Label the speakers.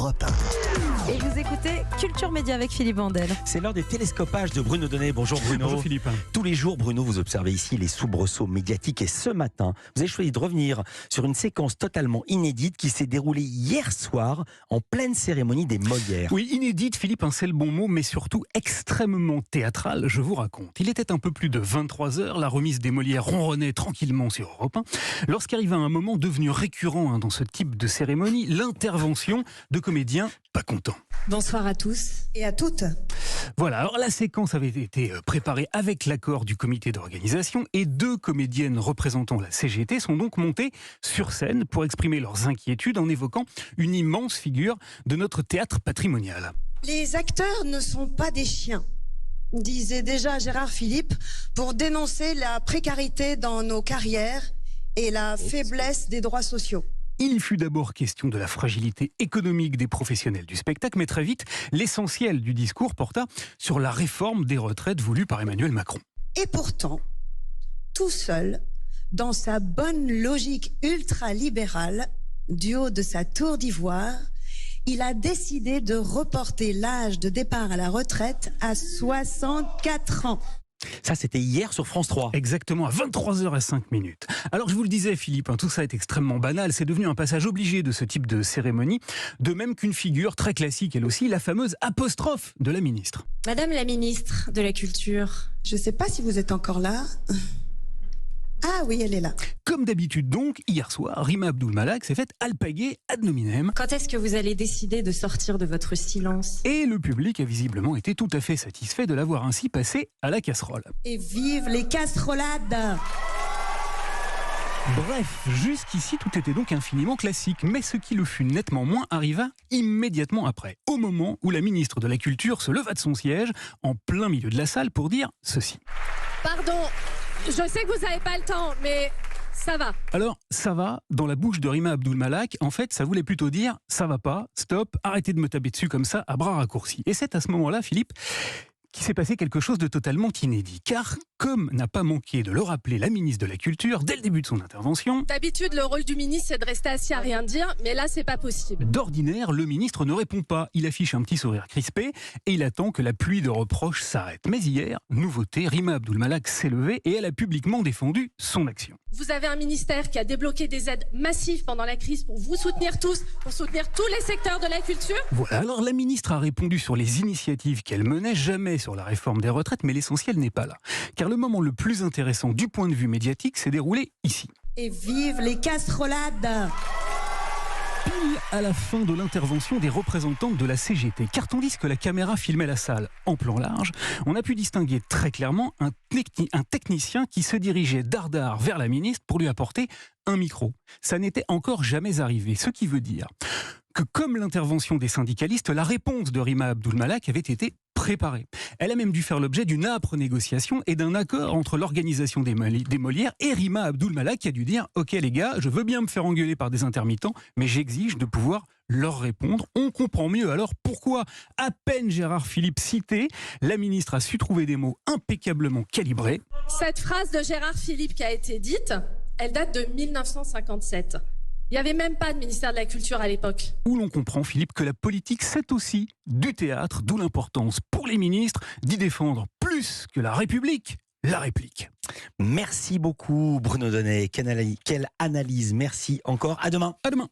Speaker 1: Europe 1.
Speaker 2: Et vous écoutez Culture Média avec Philippe Vandel.
Speaker 3: C'est l'heure des télescopages de Bruno Donnet. Bonjour Bruno.
Speaker 4: Bonjour Philippe.
Speaker 3: Tous les jours, Bruno, vous observez ici les soubresauts médiatiques. Et ce matin, vous avez choisi de revenir sur une séquence totalement inédite qui s'est déroulée hier soir en pleine cérémonie des Molières.
Speaker 4: Oui, inédite Philippe, c'est le bon mot, mais surtout extrêmement théâtrale, je vous raconte. Il était un peu plus de 23h, la remise des Molières ronronnait tranquillement sur Europe 1, lorsqu'arriva un moment devenu récurrent dans ce type de cérémonie, l'intervention de comédiens pas contents.
Speaker 5: Bonsoir à tous et à toutes.
Speaker 4: Voilà, alors la séquence avait été préparée avec l'accord du comité d'organisation et 2 comédiennes représentant la CGT sont donc montées sur scène pour exprimer leurs inquiétudes en évoquant une immense figure de notre théâtre patrimonial.
Speaker 5: Les acteurs ne sont pas des chiens, disait déjà Gérard Philippe, pour dénoncer la précarité dans nos carrières et la faiblesse des droits sociaux.
Speaker 4: Il fut d'abord question de la fragilité économique des professionnels du spectacle, mais très vite, l'essentiel du discours porta sur la réforme des retraites voulue par Emmanuel Macron.
Speaker 5: Et pourtant, tout seul, dans sa bonne logique ultra-libérale, du haut de sa tour d'ivoire, il a décidé de reporter l'âge de départ à la retraite à 64 ans.
Speaker 3: Ça, c'était hier sur France 3.
Speaker 4: Exactement, à 23h05. Alors je vous le disais Philippe, tout ça est extrêmement banal, c'est devenu un passage obligé de ce type de cérémonie, de même qu'une figure très classique elle aussi, la fameuse apostrophe de la ministre.
Speaker 6: Madame la ministre de la Culture.
Speaker 5: Je ne sais pas si vous êtes encore là. Ah oui, elle est là.
Speaker 4: Comme d'habitude donc, hier soir, Rima Abdul Malak s'est faite alpaguer ad nominem.
Speaker 6: Quand est-ce que vous allez décider de sortir de votre silence ?
Speaker 4: Et le public a visiblement été tout à fait satisfait de l'avoir ainsi passé à la casserole.
Speaker 5: Et vive les casserolades!
Speaker 4: Bref, jusqu'ici tout était donc infiniment classique, mais ce qui le fut nettement moins arriva immédiatement après, au moment où la ministre de la Culture se leva de son siège, en plein milieu de la salle, pour dire ceci.
Speaker 7: Pardon, je sais que vous n'avez pas le temps, mais ça va.
Speaker 4: Alors, ça va, dans la bouche de Rima Abdul Malak, en fait, ça voulait plutôt dire ça va pas, stop, arrêtez de me taper dessus comme ça, à bras raccourcis. Et c'est à ce moment-là, Philippe, qu'il s'est passé quelque chose de totalement inédit. Car, comme n'a pas manqué de le rappeler la ministre de la Culture dès le début de son intervention,
Speaker 7: D'habitude, le rôle du ministre, c'est de rester assis à rien dire, mais là, c'est pas possible.
Speaker 4: d'ordinaire, le ministre ne répond pas. Il affiche un petit sourire crispé et il attend que la pluie de reproches s'arrête. Mais hier, nouveauté, Rima Abdul Malak s'est levée et elle a publiquement défendu son action.
Speaker 7: Vous avez un ministère qui a débloqué des aides massives pendant la crise pour vous soutenir tous, pour soutenir tous les secteurs de la culture.
Speaker 4: Voilà, alors la ministre a répondu sur les initiatives qu'elle menait, jamais sur la réforme des retraites, mais l'essentiel n'est pas là. Car le moment le plus intéressant du point de vue médiatique s'est déroulé ici.
Speaker 5: Et vive les casserolades!
Speaker 4: Pile à la fin de l'intervention des représentantes de la CGT. Car tandis que la caméra filmait la salle en plan large, on a pu distinguer très clairement un technicien qui se dirigeait dardard vers la ministre pour lui apporter un micro. Ça n'était encore jamais arrivé, ce qui veut dire que comme l'intervention des syndicalistes, la réponse de Rima Abdul Malak avait été préparée. Elle a même dû faire l'objet d'une âpre négociation et d'un accord entre l'organisation des Molières et Rima Abdul Malak qui a dû dire « Ok les gars, je veux bien me faire engueuler par des intermittents, mais j'exige de pouvoir leur répondre ». On comprend mieux alors pourquoi, à peine Gérard Philippe cité, la ministre a su trouver des mots impeccablement calibrés.
Speaker 7: Cette phrase de Gérard Philippe qui a été dite, elle date de 1957. Il n'y avait même pas de ministère de la Culture à l'époque.
Speaker 4: Où l'on comprend, Philippe, que la politique, c'est aussi du théâtre, d'où l'importance pour les ministres d'y défendre plus que la République, la réplique.
Speaker 3: Merci beaucoup Bruno Donnet. Quelle analyse. Merci encore. À demain.
Speaker 4: À demain.